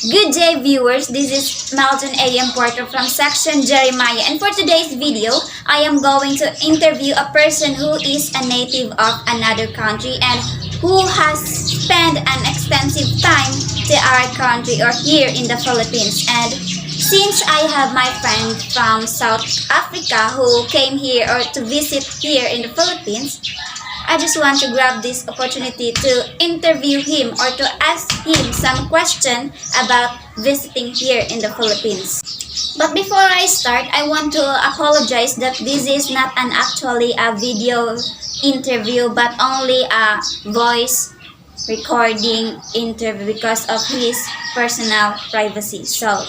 Good day viewers, this is Melton A.M. Porter from Section Jeremiah, and for today's video, I am going to interview a person who is a native of another country and who has spent an extensive time to our country or here in the Philippines. And since I have my friend from South Africa who came here or to visit here in the Philippines, I just want to grab this opportunity to interview him or to ask him some question about visiting here in the Philippines. But before I start, I want to apologize that this is not an actually a video interview but only a voice recording interview because of his personal privacy. So,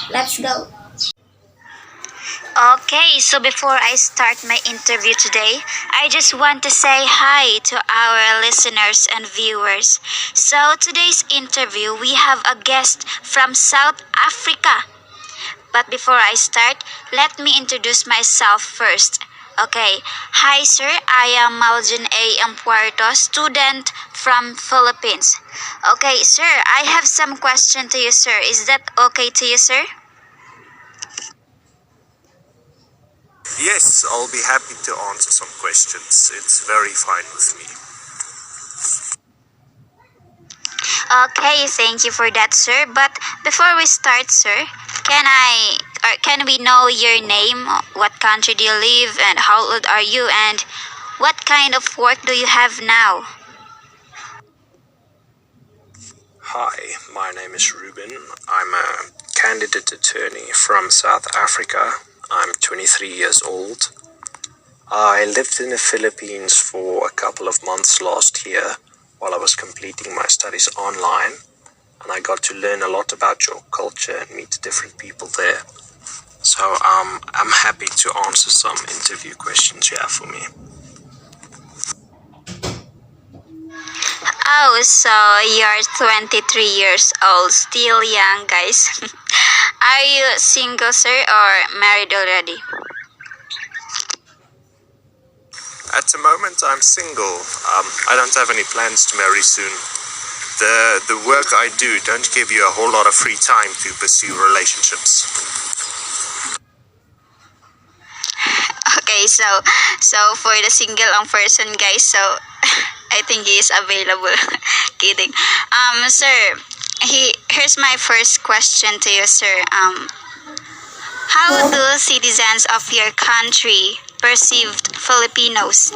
let's go. Okay, so before I start my interview today, I just want to say hi to our listeners and viewers. So, today's interview, we have a guest from South Africa. But before I start, let me introduce myself first. Okay, hi sir, I am Maljin A. Puerto, student from Philippines. Okay, sir, I have some question to you, sir. Is that okay to you, sir? Yes, I'll be happy to answer some questions. It's very fine with me. Okay, thank you for that, sir. But before we start, sir, can we know your name? What country do you live, and how old are you, and what kind of work do you have now? Hi, my name is Ruben. I'm a candidate attorney from South Africa. I'm 23 years old. I lived in the Philippines for a couple of months last year while I was completing my studies online, and I got to learn a lot about your culture and meet different people there. So I'm happy to answer some interview questions you have for me. Oh, so you're 23 years old, still young, guys. Are you single, sir, or married already? At the moment, I'm single. I don't have any plans to marry soon. The work I do don't give you a whole lot of free time to pursue relationships. Okay, so for the single person, guys, so I think he is available. Kidding. Sir, here's my first question to you, sir. How do citizens of your country perceived Filipinos?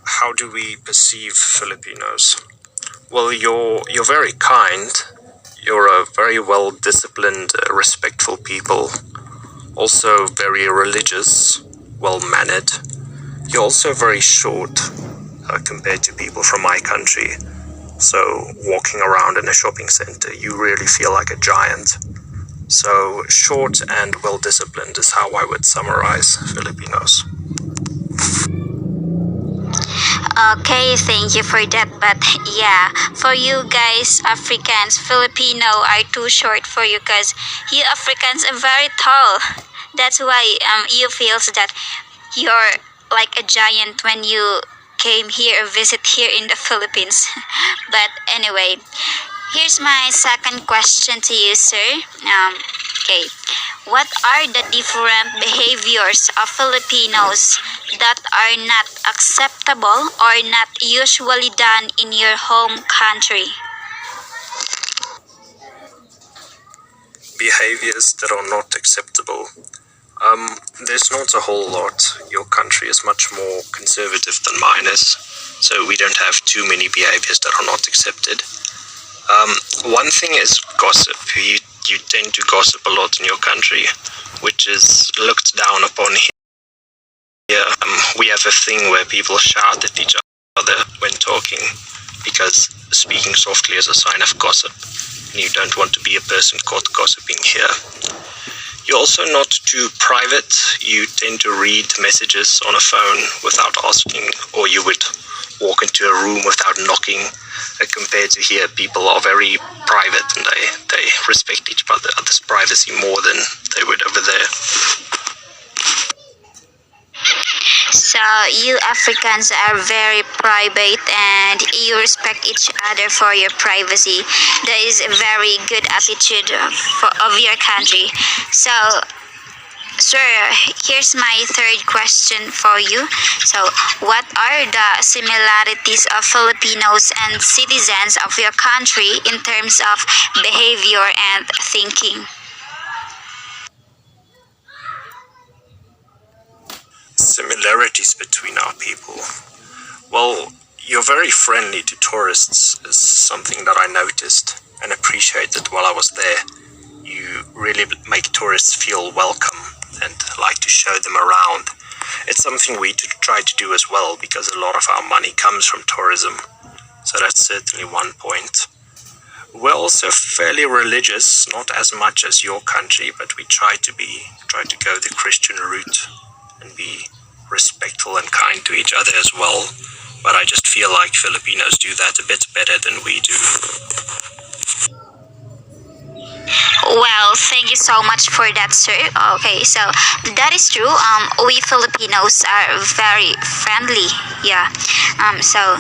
How do we perceive Filipinos? Well, you're very kind. You're a very well-disciplined, respectful people. Also very religious, well-mannered. You're also very short compared to people from my country. So walking around in a shopping center, you really feel like a giant. So short and well-disciplined is how I would summarize Filipinos. Okay, thank you for that. But yeah, for you guys, Africans, Filipino are too short for you because you Africans are very tall. That's why you feels that you're like a giant when you came here or visit here in the Philippines. But anyway, here's my second question to you, sir. Okay, what are the different behaviors of Filipinos that are not acceptable or not usually done in your home country? Behaviors that are not acceptable. There's not a whole lot. Your country is much more conservative than mine is, so we don't have too many behaviors that are not accepted. One thing is gossip. You tend to gossip a lot in your country, which is looked down upon here. We have a thing where people shout at each other when talking, because speaking softly is a sign of gossip, and you don't want to be a person caught gossiping here. You're also not too private. You tend to read messages on a phone without asking, or you would walk into a room without knocking. Compared to here, people are very private and they respect each other's privacy more than they would over there. So So you Africans are very private and you respect each other for your privacy. That is a very good attitude of your country. So sir, here's my third question for you. So, what are the similarities of Filipinos and citizens of your country in terms of behavior and thinking? Similarities between our people. Well, you're very friendly to tourists is something that I noticed and appreciated while I was there. You really make tourists feel welcome and like to show them around. It's something we try to do as well because a lot of our money comes from tourism. So that's certainly one point. We're also fairly religious, not as much as your country, but we try to go the Christian route and be respectful and kind to each other as well. But I just feel like Filipinos do that a bit better than we do. Well, thank you so much for that, sir. Okay, so that is true. We Filipinos are very friendly. Yeah. So,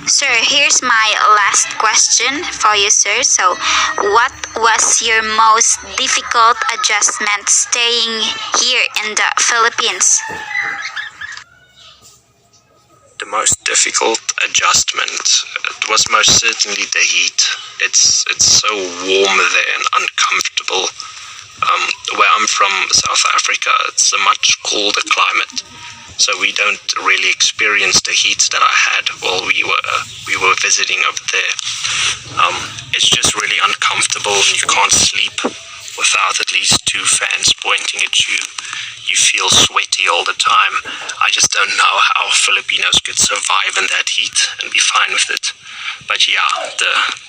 sir, here's my last question for you, sir. So, what was your most difficult adjustment staying here in the Philippines? The most difficult adjustment was most certainly the heat. It's so warm there and uncomfortable. Where I'm from, South Africa, it's a much colder climate, so we don't really experience the heat that I had while we were visiting over there. It's just really uncomfortable, and you can't sleep without at least two fans pointing at you. You feel sweaty all the time. I just don't know how Filipinos could survive in that heat and be fine with it. But yeah,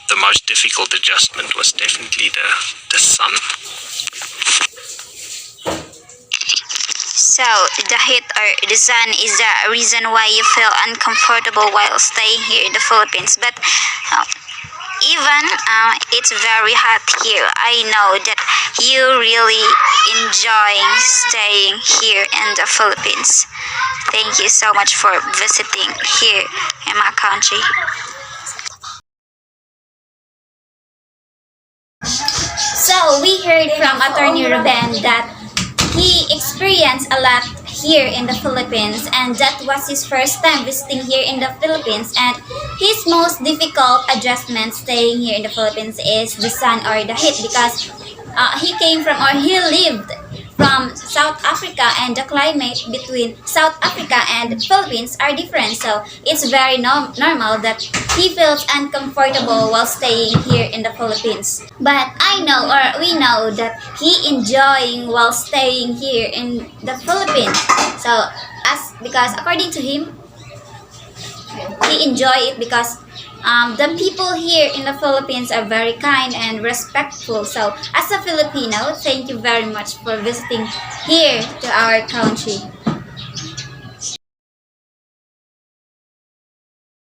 the most difficult adjustment was definitely the sun. So, the heat or the sun is the reason why you feel uncomfortable while staying here in the Philippines. But even it's very hot here, I know that you really enjoying staying here in the Philippines. Thank you so much for visiting here in my country. So we heard from Attorney Ruben that he experienced a lot here in the Philippines, and that was his first time visiting here in the Philippines, and his most difficult adjustment staying here in the Philippines is the sun or the heat, because he lived from South Africa, and the climate between South Africa and Philippines are different, so it's very normal that he feels uncomfortable while staying here in the Philippines. But I know, or we know, that he enjoying while staying here in the Philippines. So because according to him, he enjoy it because the people here in the Philippines are very kind and respectful. So as a Filipino, thank you very much for visiting here to our country.